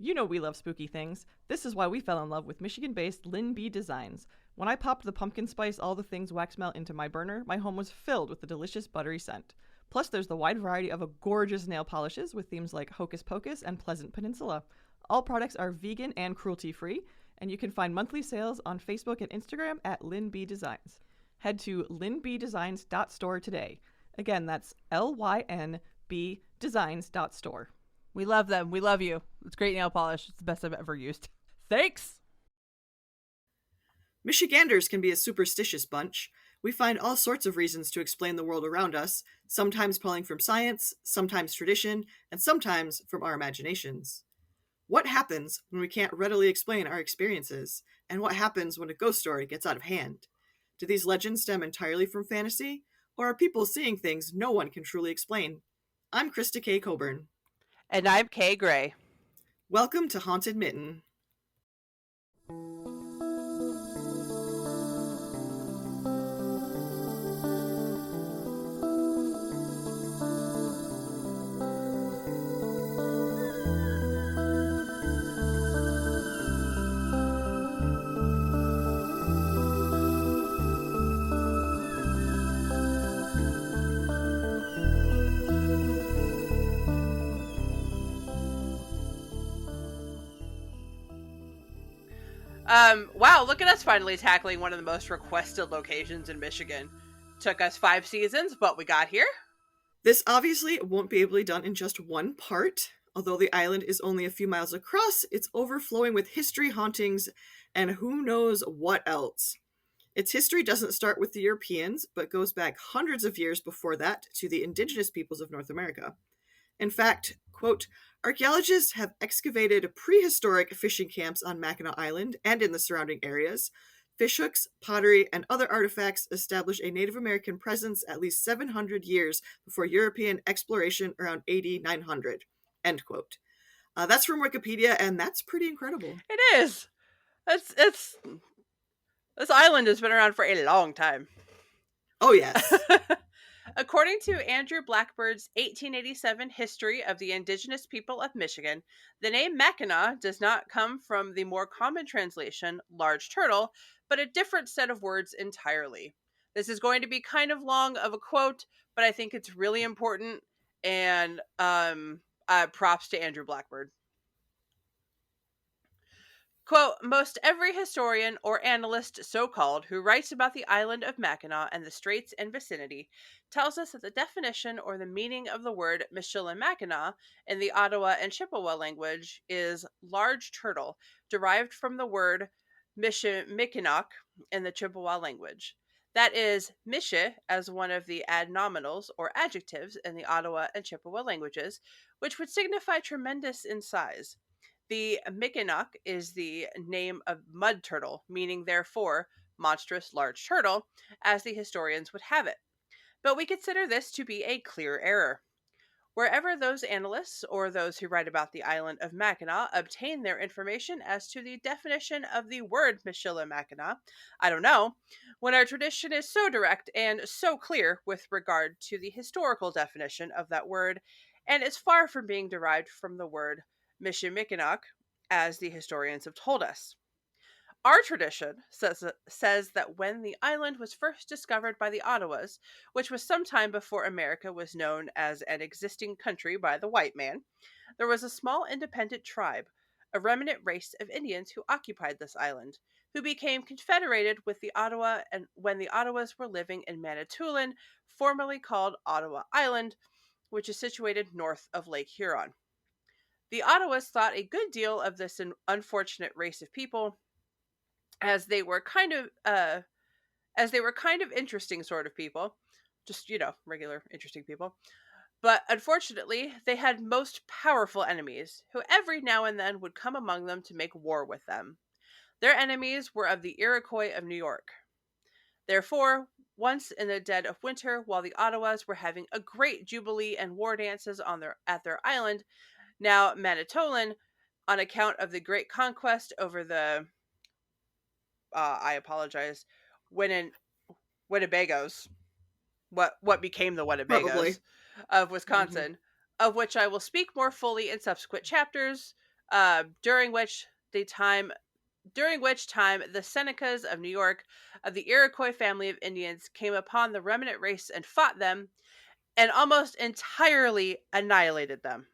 You know we love spooky things. This is why we fell in love with Michigan-based Lynn B Designs. When I popped the pumpkin spice all the things wax melt into my burner, my home was filled with the delicious buttery scent. Plus, there's the wide variety of gorgeous nail polishes with themes like Hocus Pocus and Pleasant Peninsula. All products are vegan and cruelty-free, and you can find monthly sales on Facebook and Instagram at Lynn B Designs. Head to lynbdesigns.store today. Again, that's LYNB designs.store. We love them. We love you. It's great nail polish. It's the best I've ever used. Thanks! Michiganders can be a superstitious bunch. We find all sorts of reasons to explain the world around us, sometimes pulling from science, sometimes tradition, and sometimes from our imaginations. What happens when we can't readily explain our experiences? And what happens when a ghost story gets out of hand? Do these legends stem entirely from fantasy? Or are people seeing things no one can truly explain? I'm Krista K. Coburn. And I'm Kay Gray. Welcome to Haunted Mitten. Wow, look at us finally tackling one of the most requested locations in Michigan. Took us 5 seasons, but we got here. This obviously won't be able to be done in just one part. Although the island is only a few miles across, it's overflowing with history, hauntings, and who knows what else. Its history doesn't start with the Europeans, but goes back hundreds of years before that to the indigenous peoples of North America. In fact, quote, archaeologists have excavated prehistoric fishing camps on Mackinac Island and in the surrounding areas. Fishhooks, pottery, and other artifacts establish a Native American presence at least 700 years before European exploration around AD 900, end quote. That's from Wikipedia, and that's pretty incredible. It is. This island has been around for a long time. Oh, yes. According to Andrew Blackbird's 1887 History of the Indigenous People of Michigan, the name Mackinac does not come from the more common translation, large turtle, but a different set of words entirely. This is going to be kind of long of a quote, but I think it's really important, and props to Andrew Blackbird. Quote, most every historian or analyst so-called who writes about the island of Mackinac and the straits and vicinity tells us that the definition or the meaning of the word Michilimackinac in the Ottawa and Chippewa language is large turtle, derived from the word Michilimackinac in the Chippewa language. That is, Mishi as one of the adnominals or adjectives in the Ottawa and Chippewa languages, which would signify tremendous in size. The Mackinac is the name of mud turtle, meaning therefore monstrous large turtle, as the historians would have it. But we consider this to be a clear error. Wherever those analysts or those who write about the island of Mackinac obtain their information as to the definition of the word Michilimackinac, I don't know, when our tradition is so direct and so clear with regard to the historical definition of that word, and is far from being derived from the word Michilimackinac, as the historians have told us. Our tradition says that when the island was first discovered by the Ottawas, which was some time before America was known as an existing country by the white man, there was a small independent tribe, a remnant race of Indians who occupied this island, who became confederated with the Ottawa and when the Ottawas were living in Manitoulin, formerly called Ottawa Island, which is situated north of Lake Huron. The Ottawas thought a good deal of this unfortunate race of people, as they were kind of interesting sort of people, just regular interesting people. But unfortunately, they had most powerful enemies, who every now and then would come among them to make war with them. Their enemies were of the Iroquois of New York. Therefore, once in the dead of winter, while the Ottawas were having a great jubilee and war dances at their island, now Manitoulin, on account of the great conquest over the Winnebagos, what became the Winnebagos Probably. of Wisconsin, of which I will speak more fully in subsequent chapters. during which time the Senecas of New York of the Iroquois family of Indians came upon the remnant race and fought them and almost entirely annihilated them.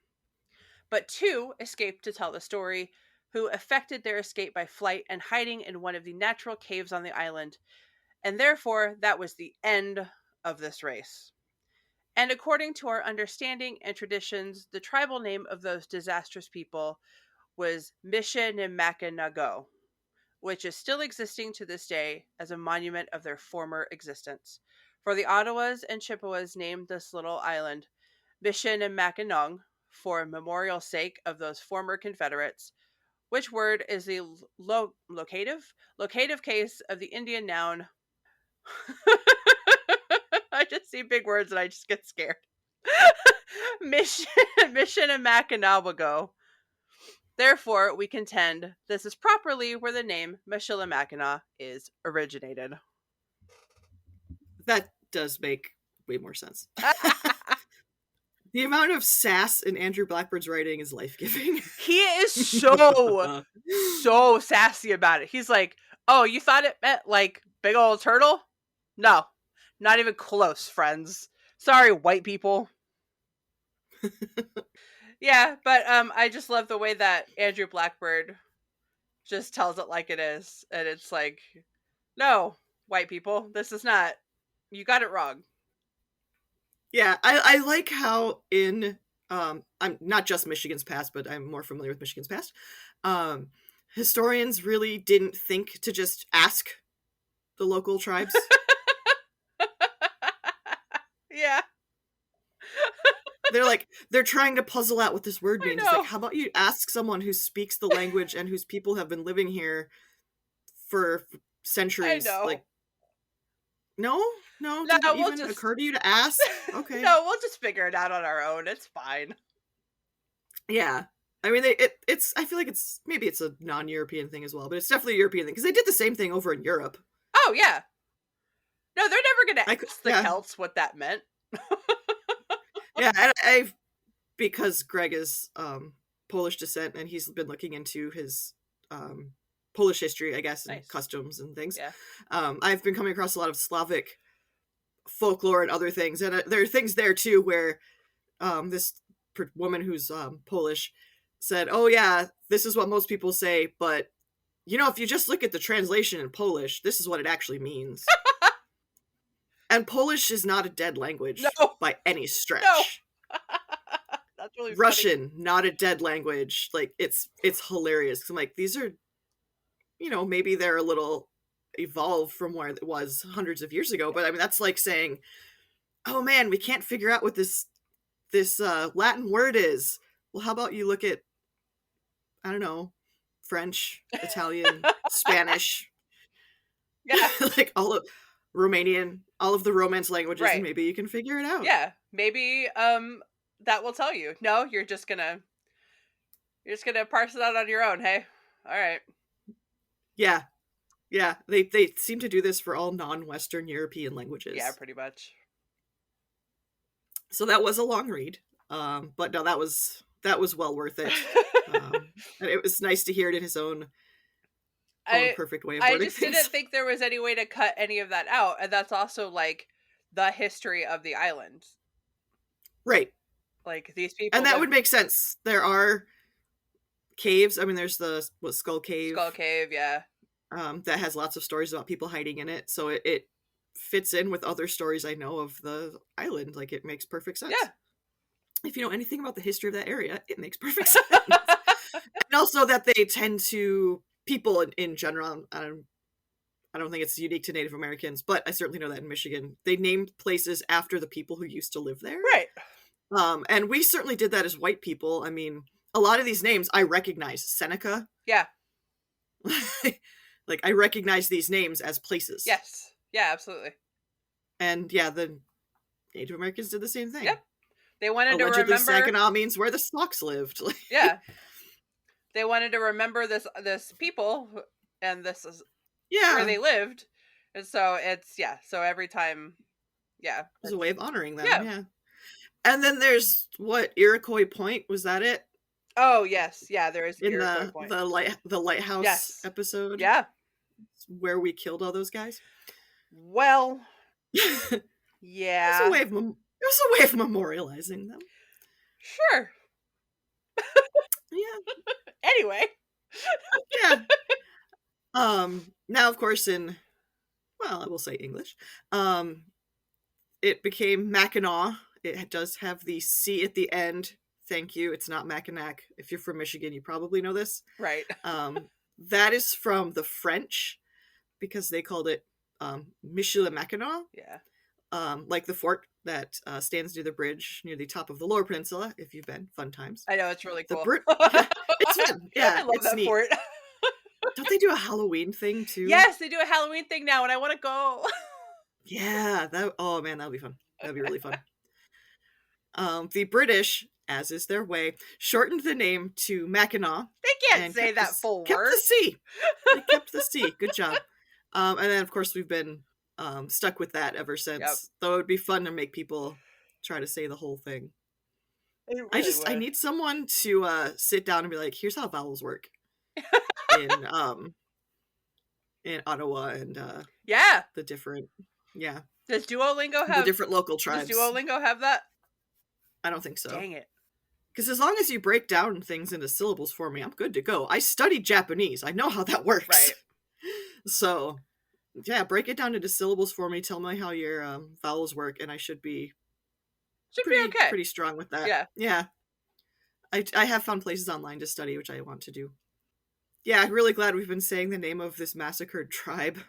But 2 escaped to tell the story, who effected their escape by flight and hiding in one of the natural caves on the island, and therefore that was the end of this race. And according to our understanding and traditions, the tribal name of those disastrous people was Michilimackinac, which is still existing to this day as a monument of their former existence. For the Ottawas and Chippewas named this little island Michilimackinac for memorial sake of those former Confederates, which word is the locative case of the Indian noun. I just see big words and I just get scared. Michilimackinac. Therefore, we contend this is properly where the name Michilimackinac is originated. That does make way more sense. The amount of sass in Andrew Blackbird's writing is life-giving. He is so sassy about it. He's like, oh, you thought it meant like big old turtle? No, not even close, friends. Sorry, white people. Yeah, but I just love the way that Andrew Blackbird just tells it like it is. And it's like, no, white people, this is not, you got it wrong. Yeah, I like how in I'm not just Michigan's past, but I'm more familiar with Michigan's past. Historians really didn't think to just ask the local tribes. Yeah. They're trying to puzzle out what this word means. It's like, how about you ask someone who speaks the language and whose people have been living here for centuries? I know. Like, no, did it even occur to you to ask? Okay. No, we'll just figure it out on our own. It's fine. Yeah. I mean, it's. I feel like maybe it's a non-European thing as well, but it's definitely a European thing because they did the same thing over in Europe. Oh yeah. No, they're never going to ask the Celts what that meant. Yeah, I've because Greg is Polish descent and he's been looking into his Polish history, I guess, and customs and things. Yeah. I've been coming across a lot of Slavic folklore and other things, and there are things there too where this woman who's Polish said, "Oh yeah, this is what most people say, but if you just look at the translation in Polish, this is what it actually means." And Polish is not a dead language by any stretch. No. That's really Russian, funny. not a dead language. Like it's hilarious. 'Cause I'm like, these are, maybe they're a little evolved from where it was hundreds of years ago. But I mean, that's like saying, oh man, we can't figure out what this Latin word is. Well, how about you look at, I don't know, French, Italian, Spanish. Yeah. Like Romanian, all of the Romance languages, right. And maybe you can figure it out. Yeah, maybe that will tell you. No, you're just gonna parse it out on your own. Hey, all right. Yeah, they seem to do this for all non-Western European languages. Yeah, pretty much. So that was a long read, but no, that was well worth it. And it was nice to hear it in his own perfect way of wording I just things. didn't think there was any way to cut any of that out, and that's also like the history of the island, right? Like these people, and that would make sense. There are caves. I mean, there's the Skull Cave. Skull Cave, yeah. That has lots of stories about people hiding in it, so it fits in with other stories I know of the island. Like, it makes perfect sense. Yeah. If you know anything about the history of that area, it makes perfect sense. And also that they tend to, people in general, I don't think it's unique to Native Americans, but I certainly know that in Michigan, they name places after the people who used to live there. Right. And we certainly did that as white people. I mean, a lot of these names I recognize. Seneca. Yeah. Like, I recognize these names as places. Yes. Yeah, absolutely. And yeah, the Native Americans did the same thing. Yep. They wanted Allegedly, to remember. Saginaw means where the Snooks lived. Yeah. They wanted to remember this people, and this is where they lived, and so it's so every time, it's a way of honoring them. Yeah. And then there's Iroquois Point, was that it? Oh, yes. Yeah, there is in Iroquois Point. the lighthouse Yes. episode Yeah. where we killed all those guys. Well, It was a yeah. way of it was a way of memorializing them. Sure. Yeah, Anyway. yeah. Now of course in, well, I will say English. It became Mackinac. It does have the C at the end. Thank you. It's not Mackinac. If you're from Michigan, you probably know this. Right. That is from the French because they called it Michilimackinac, Yeah. like the fort that stands near the bridge near the top of the Lower Peninsula. If you've been, fun times. I know, it's really The cool. it's fun. Yeah, I love it's that neat. fort. Don't they do a Halloween thing too? Yes, they do a Halloween thing now, and I want to go. Yeah. Oh man, that'd be fun. That'd be really fun. The British, as is their way, shortened the name to Mackinac. They can't and say kept that the, full kept word. the C. They kept the C. Good job. And then, of course, we've been stuck with that ever since. Yep. Though it would be fun to make people try to say the whole thing. It really I would. need someone to sit down and be like, here's how vowels work in Ottawa and Yeah. the different, yeah, Does Duolingo the have different local tribes. Does Duolingo have that? I don't think so. Dang it. Because as long as you break down things into syllables for me, I'm good to go. I studied Japanese. I know how that works. Right. So, yeah, break it down into syllables for me. Tell me how your vowels work, and I should be be okay. pretty strong with that. Yeah. Yeah. I have found places online to study, which I want to do. Yeah, I'm really glad we've been saying the name of this massacred tribe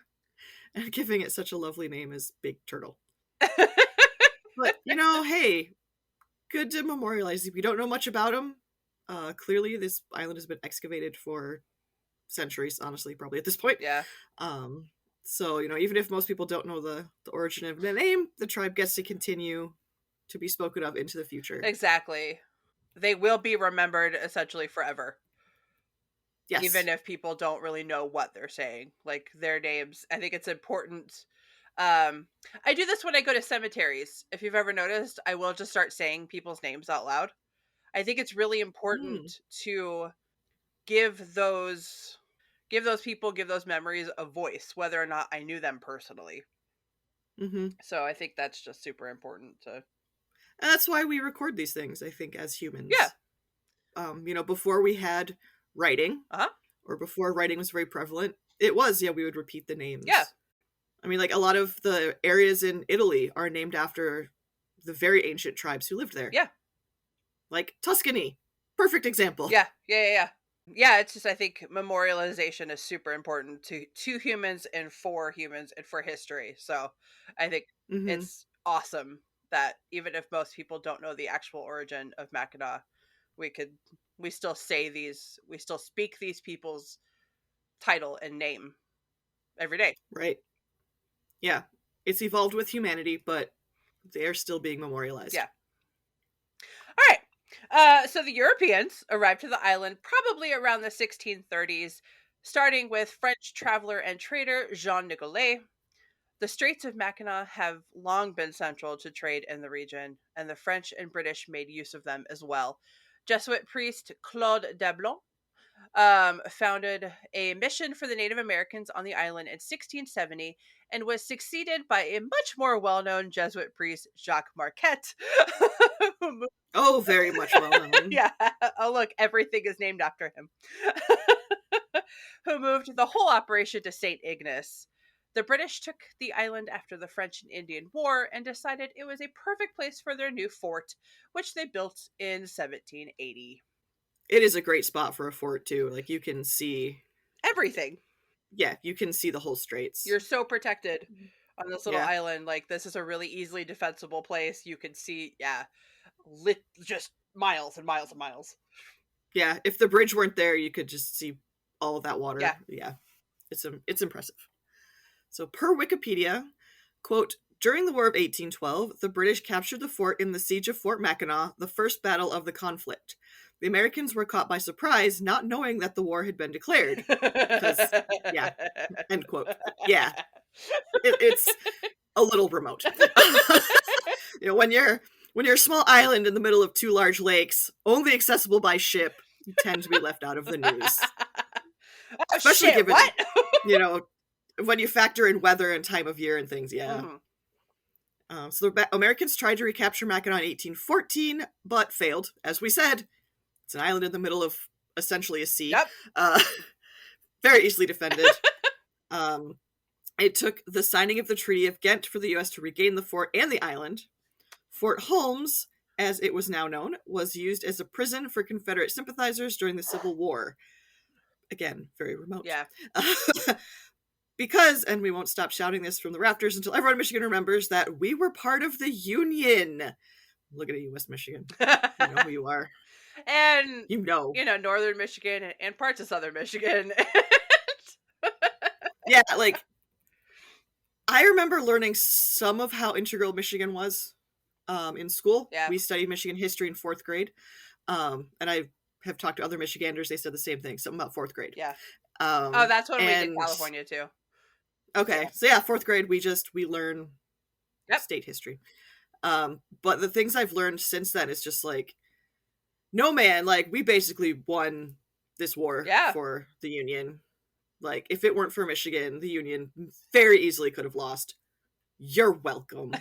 and giving it such a lovely name as Big Turtle. But, hey, good to memorialize. We don't know much about them. Clearly, this island has been excavated for centuries, honestly, probably at this point. Yeah. So, even if most people don't know the origin of the name, the tribe gets to continue to be spoken of into the future. Exactly. They will be remembered essentially forever. Yes. Even if people don't really know what they're saying. Like, their names. I think it's important. I do this when I go to cemeteries. If you've ever noticed, I will just start saying people's names out loud. I think it's really important to give those people, give those memories a voice, whether or not I knew them personally. Mm-hmm. So I think that's just super important to. And that's why we record these things, I think, as humans. Yeah. Before we had writing, or before writing was very prevalent, we would repeat the names. Yeah. I mean, like, a lot of the areas in Italy are named after the very ancient tribes who lived there. Yeah. Like Tuscany. Perfect example. Yeah. Yeah, it's just, I think memorialization is super important to humans and for history. So I think it's awesome that even if most people don't know the actual origin of Mackinac, we still speak these people's title and name every day. Right. Yeah. It's evolved with humanity, but they are still being memorialized. Yeah. All right. So the Europeans arrived to the island probably around the 1630s, starting with French traveler and trader Jean Nicolet. The Straits of Mackinac have long been central to trade in the region, and the French and British made use of them as well. Jesuit priest Claude Dablon founded a mission for the Native Americans on the island in 1670 and was succeeded by a much more well-known Jesuit priest, Jacques Marquette. Very much well-known. Yeah. Oh, look, everything is named after him. Who moved the whole operation to St. Ignace. The British took the island after the French and Indian War and decided it was a perfect place for their new fort, which they built in 1780. It is a great spot for a fort, too. Like, you can see everything. Yeah, you can see the whole straits. You're so protected on this little island. Like, this is a really easily defensible place. You can see, just miles and miles and miles. Yeah, if the bridge weren't there, you could just see all of that water. Yeah. It's impressive. So, per Wikipedia, quote, during the War of 1812, the British captured the fort in the Siege of Fort Mackinac, the first battle of the conflict. The Americans were caught by surprise, not knowing that the war had been declared. End quote. Yeah. It's a little remote. When you're a small island in the middle of two large lakes, only accessible by ship, tend to be left out of the news. Oh, Especially shit, given, what? When you factor in weather and time of year and things, yeah. Mhm. So the Americans tried to recapture Mackinac in 1814, but failed. As we said, it's an island in the middle of essentially a sea. Yep. Very easily defended. It took the signing of the Treaty of Ghent for the U.S. to regain the fort and the island. Fort Holmes, as it was now known, was used as a prison for Confederate sympathizers during the Civil War. Again, very remote. Yeah. Because, and we won't stop shouting this from the rafters until everyone in Michigan remembers that we were part of the Union. Look at you, West Michigan. You know who you are. And, You know. Northern Michigan and parts of Southern Michigan. Yeah, like, I remember learning some of how integral Michigan was in school. Yeah. We studied Michigan history in 4th grade. And I have talked to other Michiganders. They said the same thing. Something about 4th grade. Yeah. That's when we did California too. Okay. Yeah. So yeah, 4th grade, we learn state history. But the things I've learned since then is just like, no man, like, we basically won this war for the Union. Like, if it weren't for Michigan, the Union very easily could have lost. You're welcome.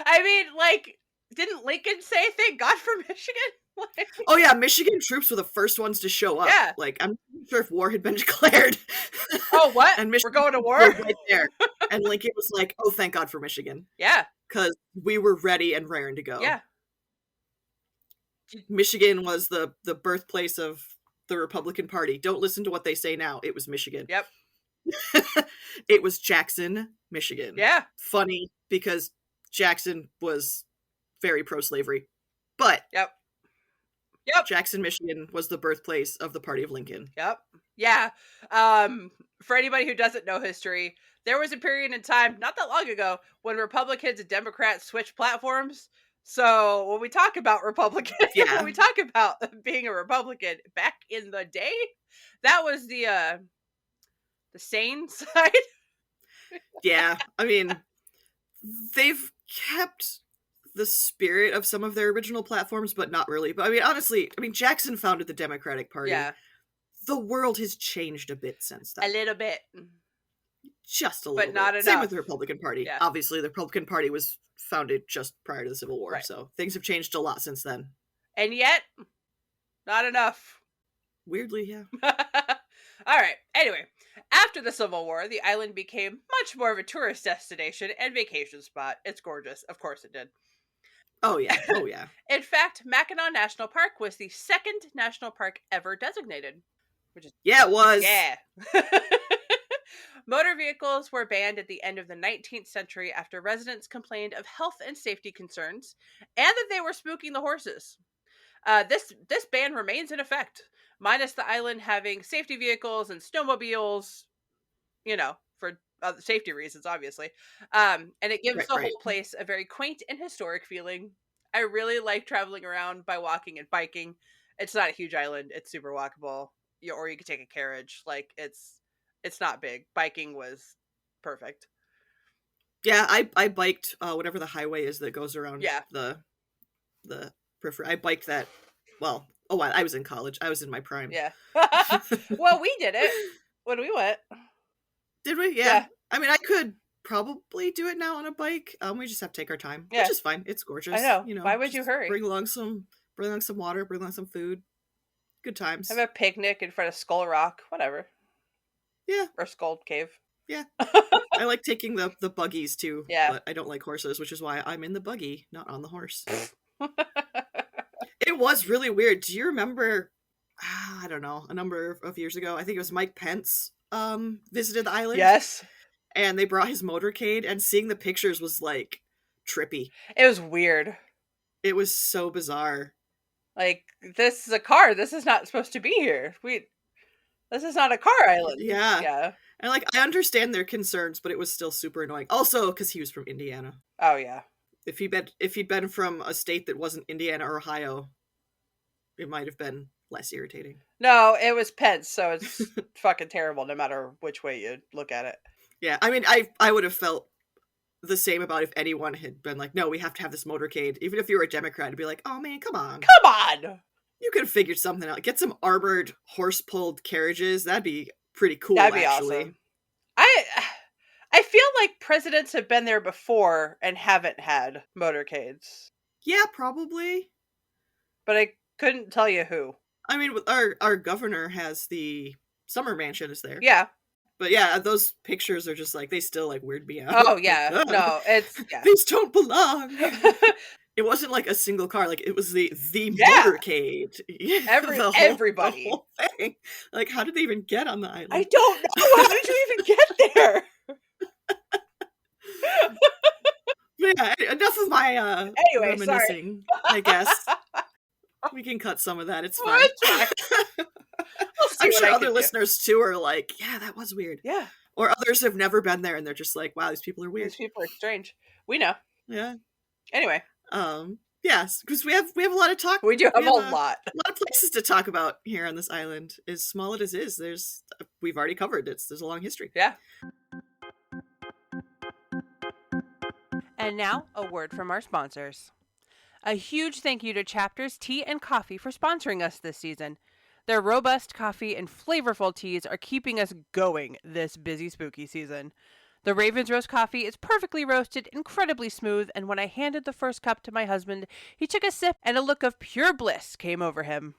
I mean, like, didn't Lincoln say thank God for Michigan? Oh yeah, Michigan troops were the first ones to show up. Yeah. Like, I'm not sure if war had been declared. Oh, what? And We're going to war? right there. And Lincoln was like, oh, thank God for Michigan. Yeah. Because we were ready and raring to go. Yeah. Michigan was the birthplace of the Republican Party. Don't listen to what they say now. It was Michigan. Yep. It was Jackson, Michigan. Yeah. Funny, because Jackson was very pro-slavery. But Yep. Jackson, Michigan was the birthplace of the Party of Lincoln. Yep. Yeah. For anybody who doesn't know history, there was a period in time, not that long ago, when Republicans and Democrats switched platforms. So when we talk about Republicans, when we talk about being a Republican back in the day, that was the sane side. Yeah. I mean, they've kept the spirit of some of their original platforms, but not really. But I mean, honestly, Jackson founded the Democratic Party. Yeah. The world has changed a bit since then. A little bit. Just a little bit. But not bit. enough. Same with the Republican Party. Yeah. Obviously, the Republican Party was founded just prior to the Civil War, Right. so things have changed a lot since then. And yet, not enough. Weirdly, yeah. All right. Anyway, after the Civil War, the island became much more of a tourist destination and vacation spot. It's gorgeous. Of course it did. Oh, yeah. Oh, yeah. In fact, Mackinac National Park was the second national park ever designated. Yeah, it was. Yeah. Motor vehicles were banned at the end of the 19th century after residents complained of health and safety concerns and that they were spooking the horses. This ban remains in effect, minus the island having safety vehicles and snowmobiles, for safety reasons, obviously. And it gives the whole place a very quaint and historic feeling. I really like traveling around by walking and biking. It's not a huge island. It's super walkable. Or you could take a carriage. Like, it's not big. Biking was perfect. Yeah, I biked whatever the highway is that goes around the periphery. I biked that, I was in college. I was in my prime. Yeah. Well, we did it when we went. Did we? Yeah. I mean, I could probably do it now on a bike. We just have to take our time, which is fine. It's gorgeous. I know. Why would you hurry? Bring along some water, bring along some food. Good times. Have a picnic in front of Skull Rock, whatever. Yeah. Or Skull Cave. Yeah. I like taking the buggies too. Yeah. But I don't like horses, which is why I'm in the buggy, not on the horse. It was really weird. Do you remember, I don't know, a number of years ago, I think it was Mike Pence visited the island? Yes. And they brought his motorcade, and seeing the pictures was like trippy. It was weird. It was so bizarre. Like, this is a car. This is not supposed to be here. This is not a car island. Yeah. Yeah. And I understand their concerns, but it was still super annoying. Also, because he was from Indiana. Oh yeah. If he'd been from a state that wasn't Indiana or Ohio, it might have been less irritating. No, it was Pence, so it's fucking terrible no matter which way you look at it. Yeah, I mean, I would have felt the same about if anyone had been like, no, we have to have this motorcade. Even if you were a Democrat, it'd be like, oh man, come on. Come on! You could have figured something out. Get some armored horse-pulled carriages. That'd be pretty cool, That'd be actually. awesome. I feel like presidents have been there before and haven't had motorcades, Yeah, probably. but I couldn't tell you who. I mean, our governor has the summer mansion is there. Yeah. But yeah, those pictures are just like, they still like weird me out. Oh yeah. Like, No, it's yeah. These don't belong. It wasn't like a single car, like it was the Yeah. motorcade. Everybody. The whole thing. Like, how did they even get on the island? I don't know. How did you even get there? Yeah, enough of my Anyway, reminiscing, I guess. We can cut some of that. It's Well, fine. it's fine. We'll see I'm what sure I other can do. listeners too are like, yeah, that was weird. Yeah. Or others have never been there and they're just like, wow, these people are weird. These people are strange. We know. Yeah. Anyway, yes, because we have a lot of talk. we do have a lot. A lot of places to talk about here on this island. As small as it is, we've already covered it. There's a long history. Yeah. And now, a word from our sponsors. A huge thank you to Chapters Tea and Coffee for sponsoring us this season. Their robust coffee and flavorful teas are keeping us going this busy spooky season. The Raven's Roast coffee is perfectly roasted, incredibly smooth, and when I handed the first cup to my husband, he took a sip and a look of pure bliss came over him.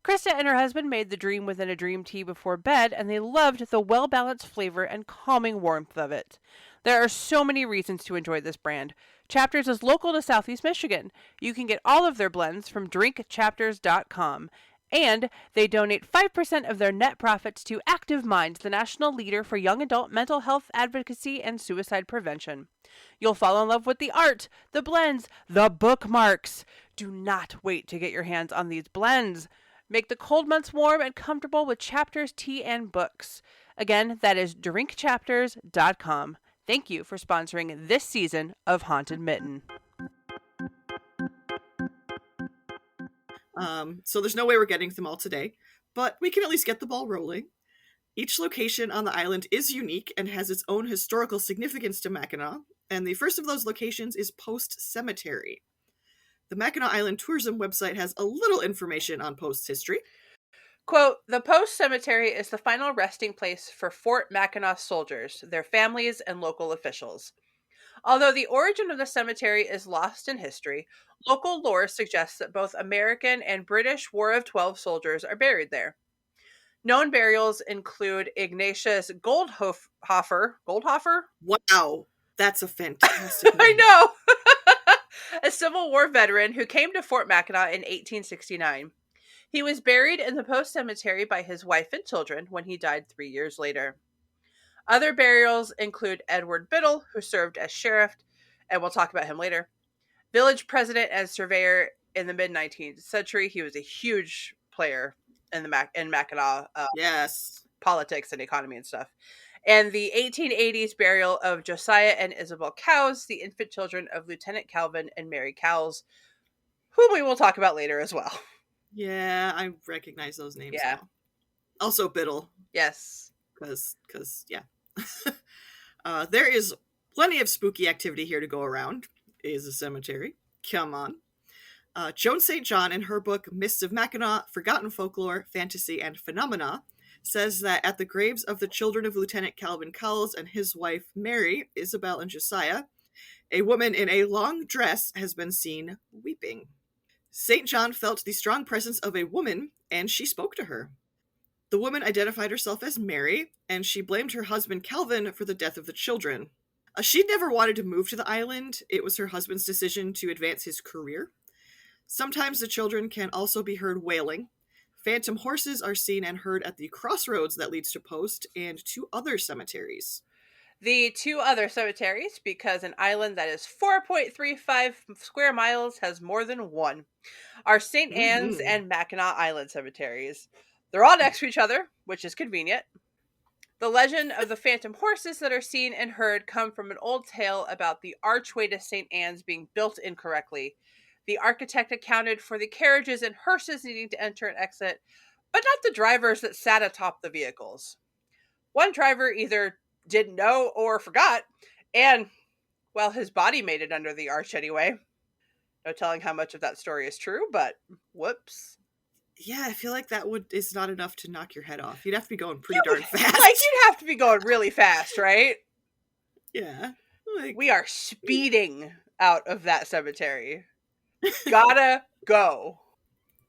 Krista and her husband made the Dream Within a Dream tea before bed, and they loved the well-balanced flavor and calming warmth of it. There are so many reasons to enjoy this brand. Chapters is local to Southeast Michigan. You can get all of their blends from drinkchapters.com. And they donate 5% of their net profits to Active Minds, the national leader for young adult mental health advocacy and suicide prevention. You'll fall in love with the art, the blends, the bookmarks. Do not wait to get your hands on these blends. Make the cold months warm and comfortable with Chapters, tea, and books. Again, that is drinkchapters.com. Thank you for sponsoring this season of Haunted Mitten. So there's no way we're getting them all today, but we can at least get the ball rolling. Each location on the island is unique and has its own historical significance to Mackinac, and the first of those locations is Post Cemetery. The Mackinac Island Tourism website has a little information on Post's history. Quote, the Post Cemetery is the final resting place for Fort Mackinac soldiers, their families, and local officials. Although the origin of the cemetery is lost in history, local lore suggests that both American and British War of 12 soldiers are buried there. Known burials include Ignatius Goldhofer? Wow, that's a fantastic name. I know! A Civil War veteran who came to Fort Mackinac in 1869. He was buried in the Post Cemetery by his wife and children when he died 3 years later. Other burials include Edward Biddle, who served as sheriff, and we'll talk about him later, village president and surveyor in the mid-19th century. He was a huge player in Mackinac yes, politics and economy and stuff. And the 1880s burial of Josiah and Isabel Cowes, the infant children of Lieutenant Calvin and Mary Cowles, whom we will talk about later as well. Yeah, I recognize those names. Yeah. Now. Also Biddle. Yes. Because yeah. There is plenty of spooky activity here to go around. Is a cemetery. Come on. Joan St. John, in her book Mists of Mackinac, Forgotten Folklore, Fantasy, and Phenomena, says that at the graves of the children of Lieutenant Calvin Cowles and his wife Mary, Isabel, and Josiah, a woman in a long dress has been seen weeping. St. John felt the strong presence of a woman, and she spoke to her. The woman identified herself as Mary, and she blamed her husband Calvin for the death of the children. She'd never wanted to move to the island. It was her husband's decision to advance his career. Sometimes the children can also be heard wailing. Phantom horses are seen and heard at the crossroads that leads to Post and 2 other cemeteries. The 2 other cemeteries, because an island that is 4.35 square miles has more than one, are St. Anne's and Mackinac Island cemeteries. They're all next to each other, which is convenient. The legend of the phantom horses that are seen and heard come from an old tale about the archway to St. Anne's being built incorrectly. The architect accounted for the carriages and hearses needing to enter and exit, but not the drivers that sat atop the vehicles. One driver either didn't know or forgot, and, well, his body made it under the arch anyway. No telling how much of that story is true, but whoops. Yeah, I feel like that is not enough to knock your head off. You'd have to be going pretty You darn would- fast. Like, you'd have to be going really fast, right? Yeah. Like, We are speeding out of that cemetery. Gotta go.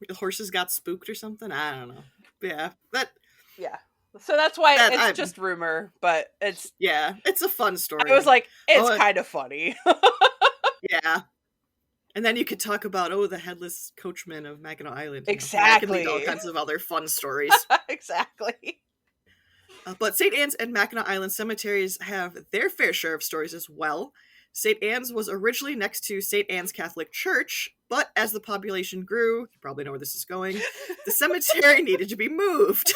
the horses got spooked or something. I don't know. Yeah, that Yeah. So that's why that it's I just rumor, but it's. yeah, it's a fun story. I was like, it's Oh, kind of funny. yeah. And then you could talk about the headless coachman of Mackinac Island. That could lead to all Exactly. kinds of other fun stories. Exactly. But St. Anne's and Mackinac Island cemeteries have their fair share of stories as well. St. Anne's was originally next to St. Anne's Catholic Church, but as the population grew, you probably know where this is going, the cemetery needed to be moved.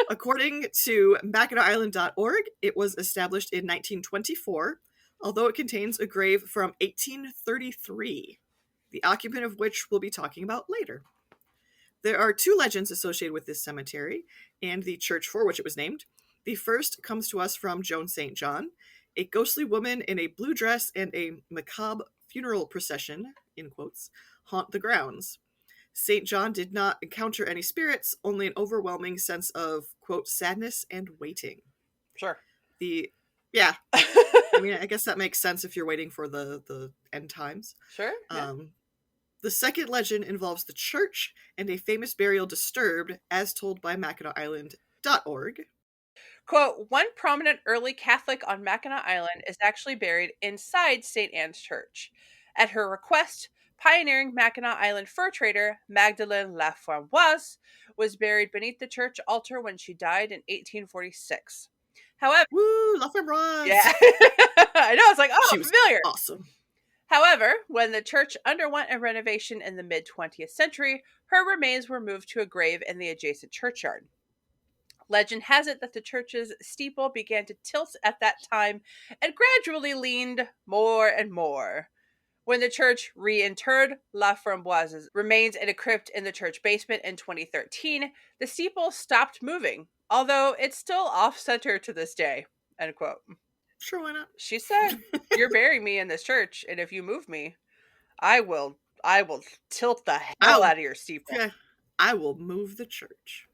According to MackinacIsland.org, it was established in 1924, although it contains a grave from 1833, the occupant of which we'll be talking about later. There are two legends associated with this cemetery and the church for which it was named. The first comes to us from Joan St. John. A ghostly woman in a blue dress and a macabre funeral procession, in quotes, haunt the grounds. St. John did not encounter any spirits, only an overwhelming sense of, quote, sadness and waiting. Sure. Yeah. I mean, I guess that makes sense if you're waiting for the end times. Sure. Yeah. The second legend involves the church and a famous burial disturbed, as told by MackinacIsland.org. Quote, one prominent early Catholic on Mackinac Island is actually buried inside St. Anne's Church. At her request, pioneering Mackinac Island fur trader Magdalene Laframboise was buried beneath the church altar when she died in 1846. However, Woo, La Framboise! yeah, I know, it's like, oh, She was familiar. awesome. However, when the church underwent a renovation in the mid-20th century, her remains were moved to a grave in the adjacent churchyard. Legend has it that the church's steeple began to tilt at that time and gradually leaned more and more. When the church reinterred La Framboise's remains in a crypt in the church basement in 2013, the steeple stopped moving, although it's still off-center to this day. End quote. Sure, why not? She said, "You're burying me in this church, and if you move me, I will tilt the hell out of your steeple." Yeah, I will move the church.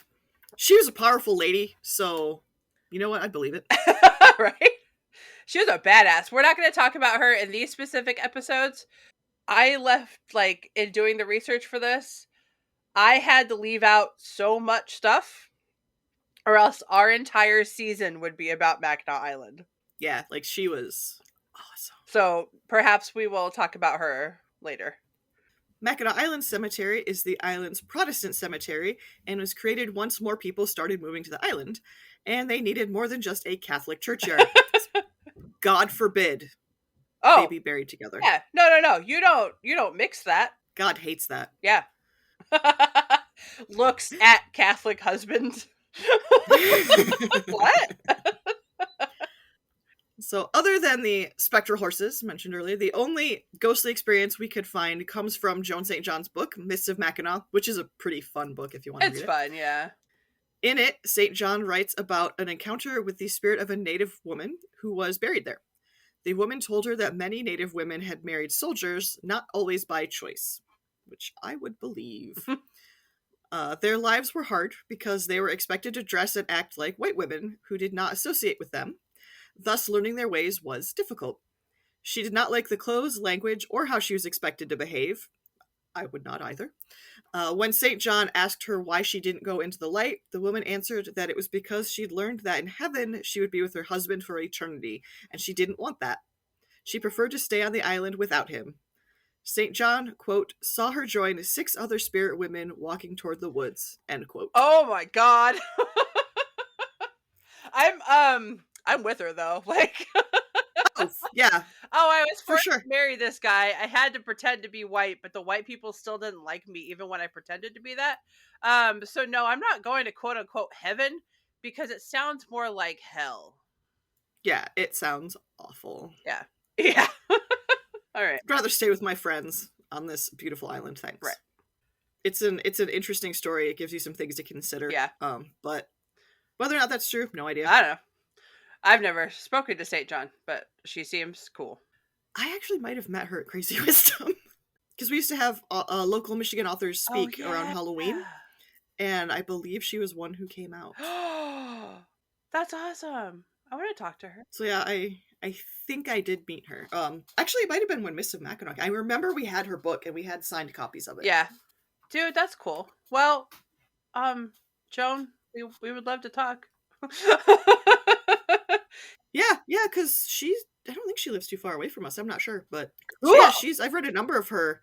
She was a powerful lady, so you know what? I believe it. Right? She was a badass. We're not going to talk about her in these specific episodes. I left, like, in doing the research for this, I had to leave out so much stuff, or else our entire season would be about Mackinac Island. Yeah, like she was awesome. So perhaps we will talk about her later. Mackinac Island Cemetery is the island's Protestant cemetery and was created once more people started moving to the island, and they needed more than just a Catholic churchyard. God forbid they be buried together. Yeah. No. You don't mix that. God hates that. Yeah. Looks at Catholic husbands. What? So, other than the spectral horses mentioned earlier, the only ghostly experience we could find comes from Joan St. John's book, Mists of Mackinac, which is a pretty fun book if you want to read it. It's fun, yeah. In it, St. John writes about an encounter with the spirit of a native woman who was buried there. The woman told her that many native women had married soldiers, not always by choice, which I would believe. Their lives were hard because they were expected to dress and act like white women who did not associate with them. Thus, learning their ways was difficult. She did not like the clothes, language, or how she was expected to behave. I would not either. When St. John asked her why she didn't go into the light, the woman answered that it was because she'd learned that in heaven she would be with her husband for eternity, and she didn't want that. She preferred to stay on the island without him. St. John, quote, saw her join 6 other spirit women walking toward the woods, end quote. Oh my god. I'm with her though. Like, Oh, yeah. Oh, I was forced sure. to marry this guy. I had to pretend to be white, but the white people still didn't like me even when I pretended to be that. So no, I'm not going to quote unquote heaven because it sounds more like hell. Yeah, it sounds awful. Yeah. Yeah. All right. I'd rather stay with my friends on this beautiful island, thanks. Right. It's an interesting story. It gives you some things to consider. Yeah. But whether or not that's true, no idea. I don't know. I've never spoken to St. John, but she seems cool. I actually might have met her at Crazy Wisdom. because we used to have local Michigan authors Oh speak around yeah. Halloween, and I believe she was one who came out. That's awesome. I want to talk to her. So yeah, I think I did meet her. Actually, it might have been when Miss of Mackinac. I remember we had her book and we had signed copies of it. Yeah. Dude, that's cool. Well, Joan, we would love to talk. Yeah, because I don't think she lives too far away from us. I'm not sure, but Cool. yeah, I've read a number of her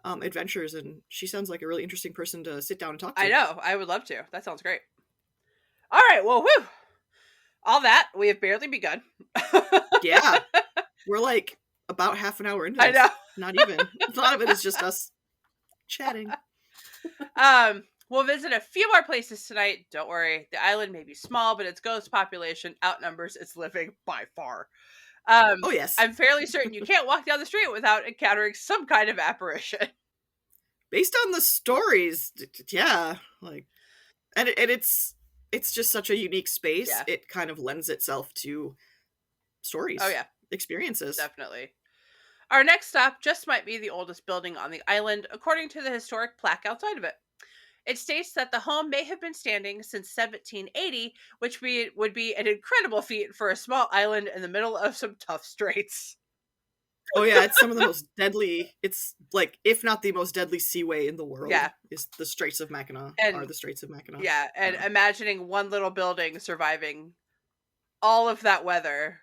adventures, and she sounds like a really interesting person to sit down and talk to. I know. I would love to. That sounds great. All right. Well, whew. All that, we have barely begun. Yeah. We're like about half an hour into I this. know. Not even. A lot of it is just us chatting. We'll visit a few more places tonight. Don't worry. The island may be small, but its ghost population outnumbers its living by far. Oh, yes. I'm fairly certain you can't walk down the street without encountering some kind of apparition. Based on the stories, yeah. Like, and it's just such a unique space. Yeah. It kind of lends itself to stories. Oh, yeah. Experiences. Definitely. Our next stop just might be the oldest building on the island, according to the historic plaque outside of it. It states that the home may have been standing since 1780, which would be an incredible feat for a small island in the middle of some tough straits. Oh yeah, it's some of the most deadly. It's like, if not the most deadly seaway in the world. Yeah, is the Straits of Mackinac. Are the Straits of Mackinac? Yeah, and imagining one little building surviving all of that weather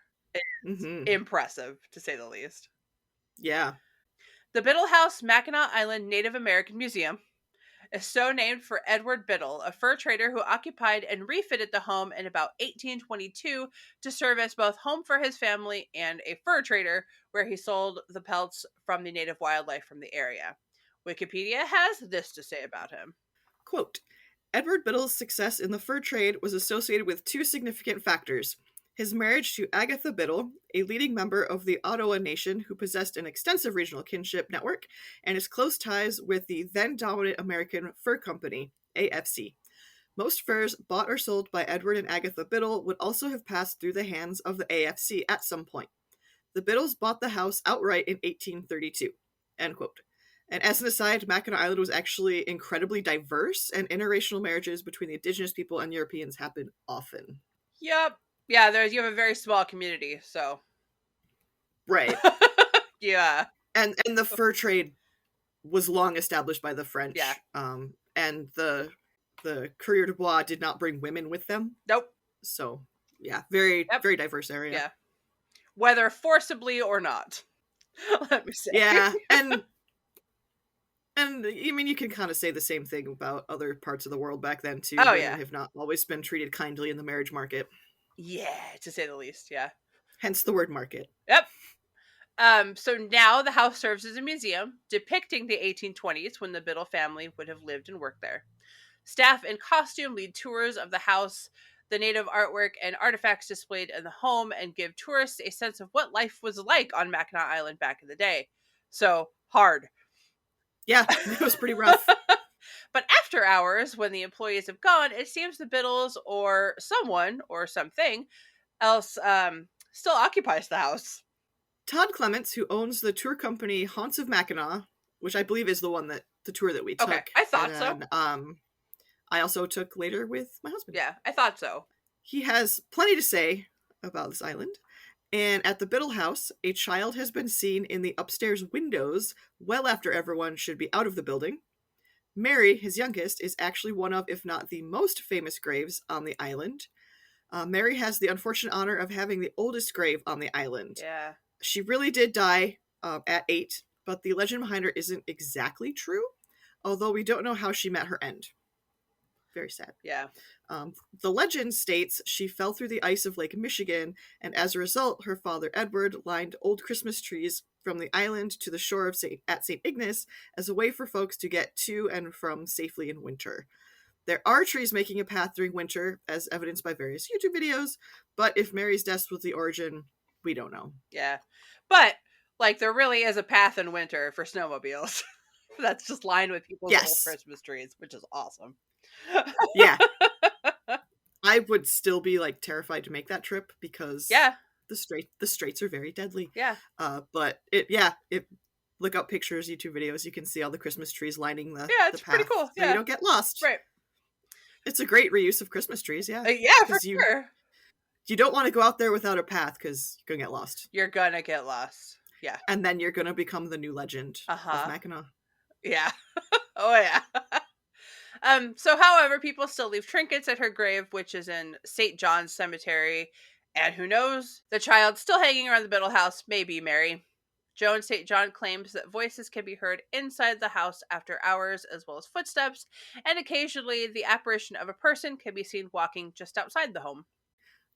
is impressive, to say the least. Yeah. The Biddle House Mackinac Island Native American Museum is so named for Edward Biddle, a fur trader who occupied and refitted the home in about 1822 to serve as both home for his family and a fur trader, where he sold the pelts from the native wildlife from the area. Wikipedia has this to say about him. Quote, Edward Biddle's success in the fur trade was associated with two significant factors. His marriage to Agatha Biddle, a leading member of the Ottawa Nation who possessed an extensive regional kinship network, and his close ties with the then-dominant American Fur Company, AFC. Most furs bought or sold by Edward and Agatha Biddle would also have passed through the hands of the AFC at some point. The Biddles bought the house outright in 1832. End quote. And as an aside, Mackinac Island was actually incredibly diverse, and interracial marriages between the indigenous people and Europeans happen often. Yep. Yeah, you have a very small community, so. Right. Yeah. And the fur trade was long established by the French. Yeah. And the coureur de bois did not bring women with them. Nope. So, yeah, very diverse area. Yeah. Whether forcibly or not. Let me say. Yeah, and I mean, you can kind of say the same thing about other parts of the world back then, too. Oh, yeah. Have not always been treated kindly in the marriage market. Yeah, to say the least, yeah. Hence the word market. Yep. So now the house serves as a museum depicting the 1820s when the Biddle family would have lived and worked there. Staff in costume lead tours of the house, the native artwork and artifacts displayed in the home, and give tourists a sense of what life was like on Mackinac Island back in the day. So, hard. Yeah, it was pretty rough. But after hours, when the employees have gone, it seems the Biddles or someone or something else still occupies the house. Todd Clements, who owns the tour company Haunts of Mackinac, which I believe is the tour that we took. Okay, I thought so. I also took later with my husband. Yeah, I thought so. He has plenty to say about this island. And at the Biddle house, a child has been seen in the upstairs windows well after everyone should be out of the building. Mary, his youngest, is actually one of, if not the most famous graves on the island. Mary has the unfortunate honor of having the oldest grave on the island. Yeah. She really did die at 8, but the legend behind her isn't exactly true, although we don't know how she met her end. Very sad. Yeah. The legend states she fell through the ice of Lake Michigan, and as a result, her father Edward lined old Christmas trees from the island to the shore of St. Ignace as a way for folks to get to and from safely in winter. There are trees making a path during winter, as evidenced by various YouTube videos, but if Mary's death was the origin, we don't know. Yeah. But, like, there really is a path in winter for snowmobiles. That's just lined with people's old Christmas trees, which is awesome. Yeah. I would still be, like, terrified to make that trip because the straits are very deadly. Yeah. But it look up pictures, YouTube videos, you can see all the Christmas trees lining the Yeah, it's path, pretty cool. so Yeah. you don't get lost. Right. It's a great reuse of Christmas trees, yeah. Yeah, for Because sure. you don't want to go out there without a path because you're gonna get lost. You're gonna get lost. Yeah. And then you're gonna become the new legend Uh-huh. of Mackinac. Yeah. Oh, yeah. So, however, people still leave trinkets at her grave, which is in St. John's Cemetery. And who knows? The child still hanging around the Biddle house may be Mary. Joan St. John claims that voices can be heard inside the house after hours, as well as footsteps, and occasionally the apparition of a person can be seen walking just outside the home.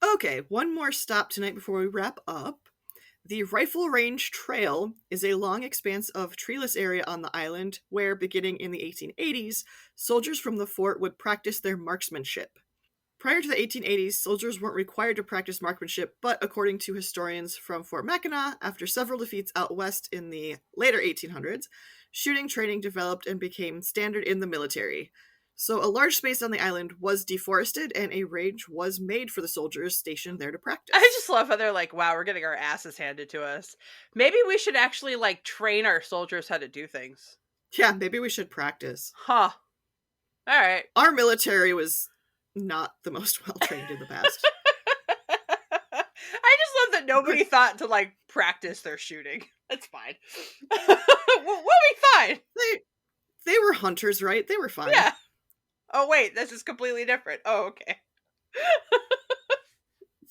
Okay, one more stop tonight before we wrap up. The Rifle Range Trail is a long expanse of treeless area on the island where, beginning in the 1880s, soldiers from the fort would practice their marksmanship. Prior to the 1880s, soldiers weren't required to practice marksmanship, but according to historians from Fort Mackinac, after several defeats out west in the later 1800s, shooting training developed and became standard in the military. So a large space on the island was deforested, and a range was made for the soldiers stationed there to practice. I just love how they're like, wow, we're getting our asses handed to us. Maybe we should actually, like, train our soldiers how to do things. Yeah, maybe we should practice. Huh. All right. Our military was not the most well-trained in the past. I just love that nobody thought to, like, practice their shooting. That's fine. We'll be fine. They were hunters, right? They were fine. Yeah. Oh, wait, this is completely different. Oh, okay.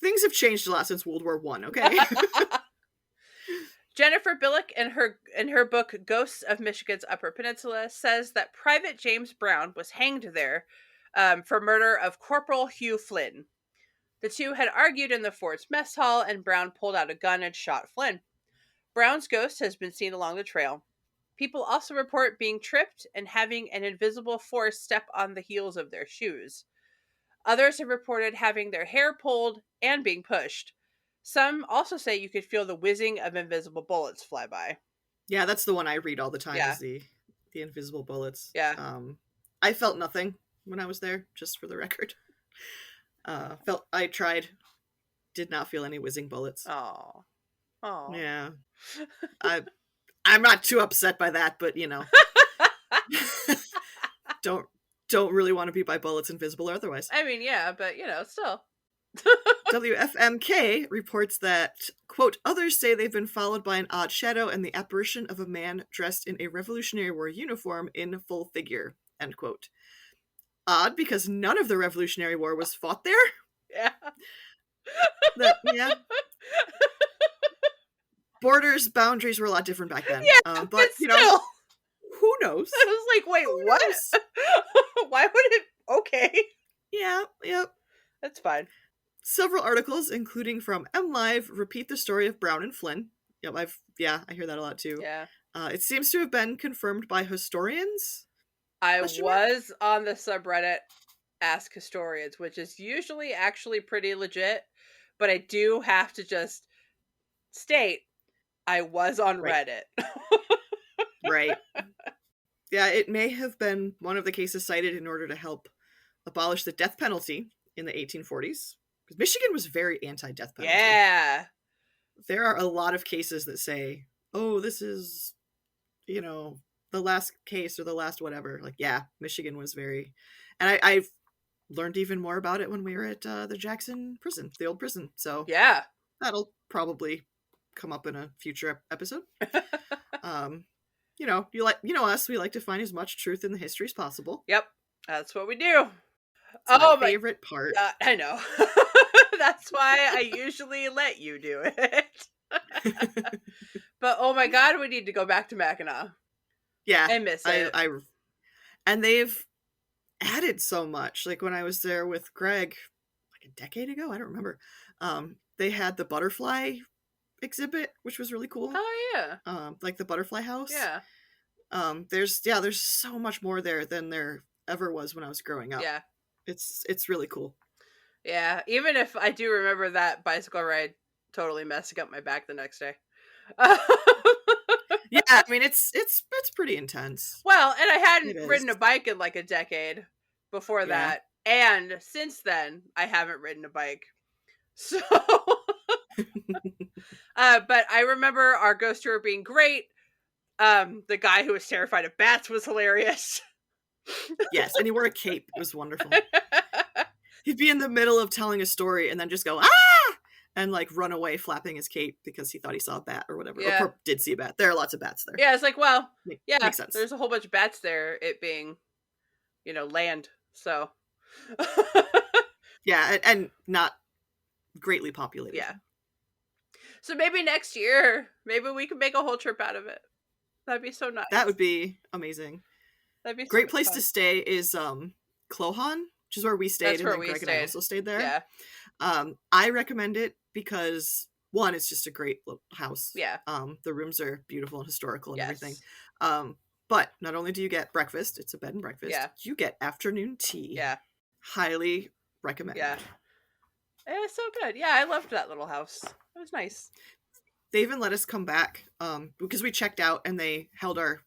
Things have changed a lot since World War I, okay? Jennifer Billick, in her book Ghosts of Michigan's Upper Peninsula, says that Private James Brown was hanged there for murder of Corporal Hugh Flynn. The two had argued in the fort's mess hall, and Brown pulled out a gun and shot Flynn. Brown's ghost has been seen along the trail. People also report being tripped and having an invisible force step on the heels of their shoes. Others have reported having their hair pulled and being pushed. Some also say you could feel the whizzing of invisible bullets fly by. Yeah, that's the one I read all the time, Yeah. is the invisible bullets. Yeah. I felt nothing when I was there, just for the record. I tried. Did not feel any whizzing bullets. Oh. Oh. Yeah. I'm not too upset by that, but don't really want to be by bullets invisible or otherwise. I mean, yeah, but still. WFMK reports that, quote, others say they've been followed by an odd shadow and the apparition of a man dressed in a Revolutionary War uniform in full figure, end quote. Odd, because none of the Revolutionary War was fought there? Yeah. Yeah. Boundaries were a lot different back then. Yeah, but still. Who knows? I was like, wait, Who what? knows? Why would it? Okay. Yeah, yep. That's fine. Several articles, including from MLive, repeat the story of Brown and Flynn. Yep, I hear that a lot too. Yeah. It seems to have been confirmed by historians. I was on the subreddit Ask Historians, which is usually actually pretty legit, but I do have to just state I was on Reddit. Right. Yeah, it may have been one of the cases cited in order to help abolish the death penalty in the 1840s. Because Michigan was very anti-death penalty. Yeah. There are a lot of cases that say, oh, this is, the last case or the last whatever. Like, yeah, Michigan was very... And I've learned even more about it when we were at the Jackson prison, the old prison. So yeah, that'll probably come up in a future episode. Us, we like to find as much truth in the history as possible. Yep, that's what we do. It's my favorite part. I know. That's why I usually let you do it. But oh my god, we need to go back to Mackinac. Yeah, I miss it. And they've added so much. Like when I was there with Greg, like a decade ago, I don't remember. They had the butterfly exhibit, which was really cool. Oh yeah. Like the butterfly house. Yeah. There's so much more there than there ever was when I was growing up. Yeah. It's really cool. Yeah, even if I do remember that bicycle ride totally messing up my back the next day. Yeah, I mean it's pretty intense. Well, and I hadn't ridden a bike in like a decade before that, and since then I haven't ridden a bike. So, but I remember our ghost tour being great. The guy who was terrified of bats was hilarious. Yes, and he wore a cape. It was wonderful. He'd be in the middle of telling a story and then just go, ah! And like run away flapping his cape because he thought he saw a bat or whatever. Yeah. Or did see a bat. There are lots of bats there. Yeah, it's like, well, yeah, makes sense. there's a whole bunch of bats there, it being, land. So. Yeah, and not greatly populated. Yeah. So maybe next year, maybe we can make a whole trip out of it. That'd be so nice. That would be amazing. That'd be so great place fun. to stay is Clohan, which is where we stayed. That's and where then we Greg stayed. and I also stayed there. Yeah. I recommend it because one, it's just a great little house. Yeah. The rooms are beautiful and historical and Yes. everything. But not only do you get breakfast, it's a bed and breakfast. Yeah. You get afternoon tea. Yeah. Highly recommend. Yeah. It was so good. Yeah, I loved that little house. It was nice. They even let us come back because we checked out and they held our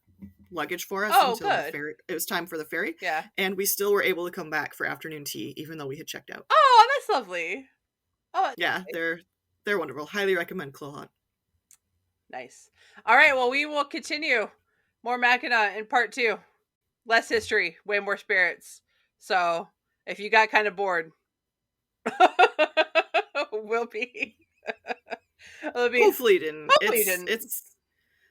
luggage for us Oh, until good. the ferry. It was time for the ferry. Yeah. And we still were able to come back for afternoon tea even though we had checked out. Oh, that's lovely. Oh, that's Yeah, nice. they're wonderful. Highly recommend Clohan. Nice. All right, well, we will continue more Mackinac in part 2. Less history, way more spirits. So, if you got kind of bored, we'll be Hopefully you didn't. Hopefully you didn't. It's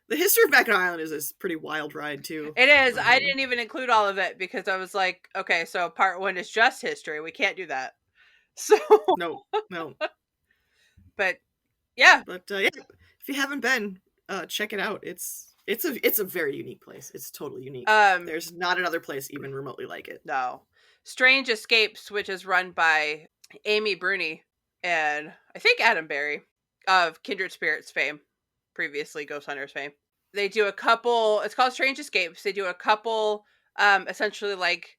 the history of Mackinac Island is a pretty wild ride too. It is. I didn't even include all of it because I was like, okay, so part 1 is just history. We can't do that. So No. But yeah. But yeah, if you haven't been, check it out. It's a very unique place. It's totally unique. There's not another place even remotely like it. No. Strange Escapes, which is run by Amy Bruni and I think Adam Berry of Kindred Spirits fame, previously Ghost Hunters fame. They do a couple, it's called Strange Escapes. They do a couple, essentially like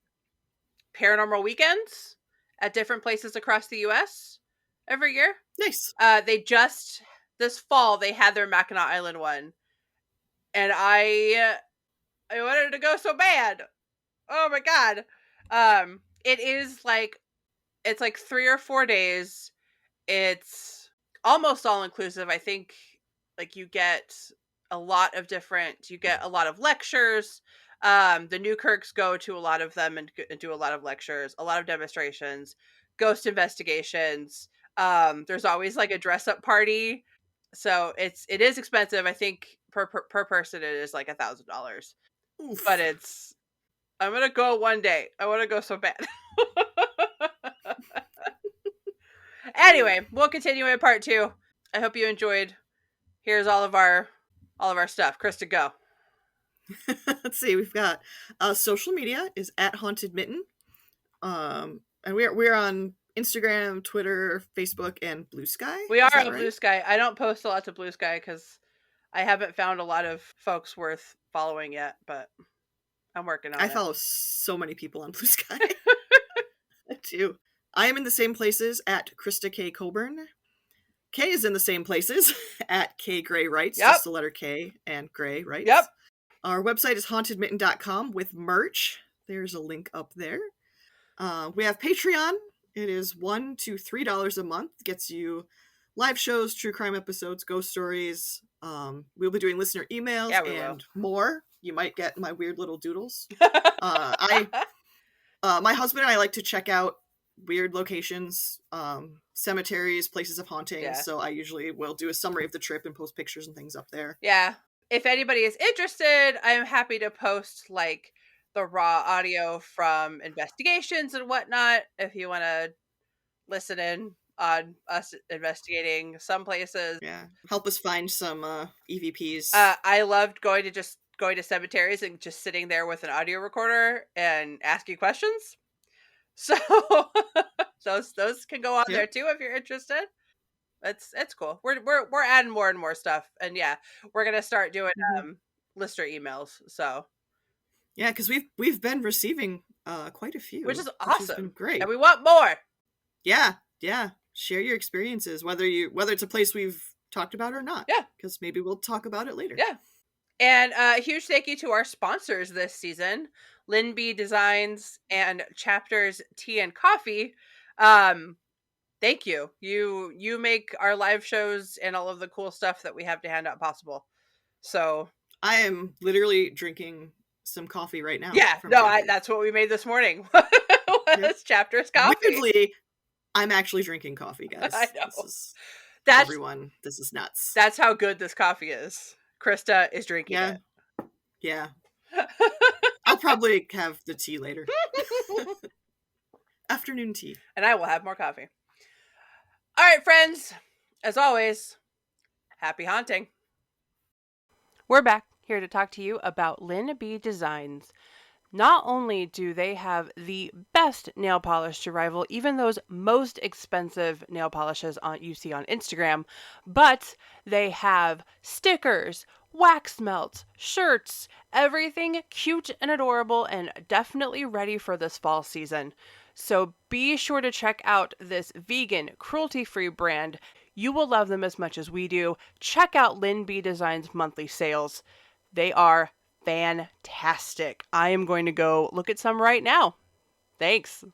paranormal weekends at different places across the US every year. Nice. This fall, they had their Mackinac Island one. And I wanted to go so bad. Oh my God. It is like, it's like 3 or 4 days. It's almost all inclusive. I think like you get a lot of lectures. The Newkirks go to a lot of them and do a lot of lectures, a lot of demonstrations, ghost investigations. There's always like a dress up party. So it is expensive. I think per person it is like $1,000. But I'm going to go one day. I want to go so bad. Anyway, we'll continue in part 2. I hope you enjoyed. Here's all of our stuff. Krista, go. Let's see. We've got social media is at Haunted Mitten. And we're on Instagram, Twitter, Facebook, and Blue Sky. We are on Blue Sky. I don't post a lot to Blue Sky because I haven't found a lot of folks worth following yet, but I'm working on it. I follow so many people on Blue Sky. I do. I am in the same places at Krista K. Coburn. K is in the same places at K Gray Writes, just the letter K and Gray Writes. Yep. Our website is hauntedmitten.com with merch. There's a link up there. We have Patreon. It is $1 to $3 a month. Gets you live shows, true crime episodes, ghost stories. We'll be doing listener emails and more. You might get my weird little doodles. My husband and I like to check out weird locations, cemeteries, places of hauntings. Yeah. So I usually will do a summary of the trip and post pictures and things up there. Yeah. If anybody is interested, I'm happy to post like the raw audio from investigations and whatnot. If you want to listen in on us investigating some places. Yeah. Help us find some EVPs. I loved going to cemeteries and just sitting there with an audio recorder and asking questions. So those can go on there too if you're interested. It's cool. We're adding more and more stuff, and yeah, we're gonna start doing listener emails. So yeah, because we've been receiving quite a few, which is awesome. Which has been great, and we want more. Yeah. Share your experiences, whether it's a place we've talked about or not. Yeah, because maybe we'll talk about it later. Yeah. And a huge thank you to our sponsors this season, Lynn B Designs and Chapters Tea and Coffee. Thank you. You make our live shows and all of the cool stuff that we have to hand out possible. So I am literally drinking some coffee right now. Yeah, from no, Kathy. that's what we made this morning. Yeah. Was Chapter's coffee. Weirdly, I'm actually drinking coffee, guys. I know. This is That's everyone. This is nuts. that's how good this coffee is. Krista is drinking Yeah. Yeah. I'll probably have the tea later. it. Afternoon tea. And I will have more coffee. All right, friends. As always, happy haunting. We're back here to talk to you about Lynn B Designs. Not only do they have the best nail polish to rival even those most expensive nail polishes you see on Instagram, but they have stickers, wax melts, shirts, everything cute and adorable and definitely ready for this fall season. So be sure to check out this vegan, cruelty-free brand. You will love them as much as we do. Check out Lynn B Designs monthly sales. They are fantastic. I am going to go look at some right now. Thanks.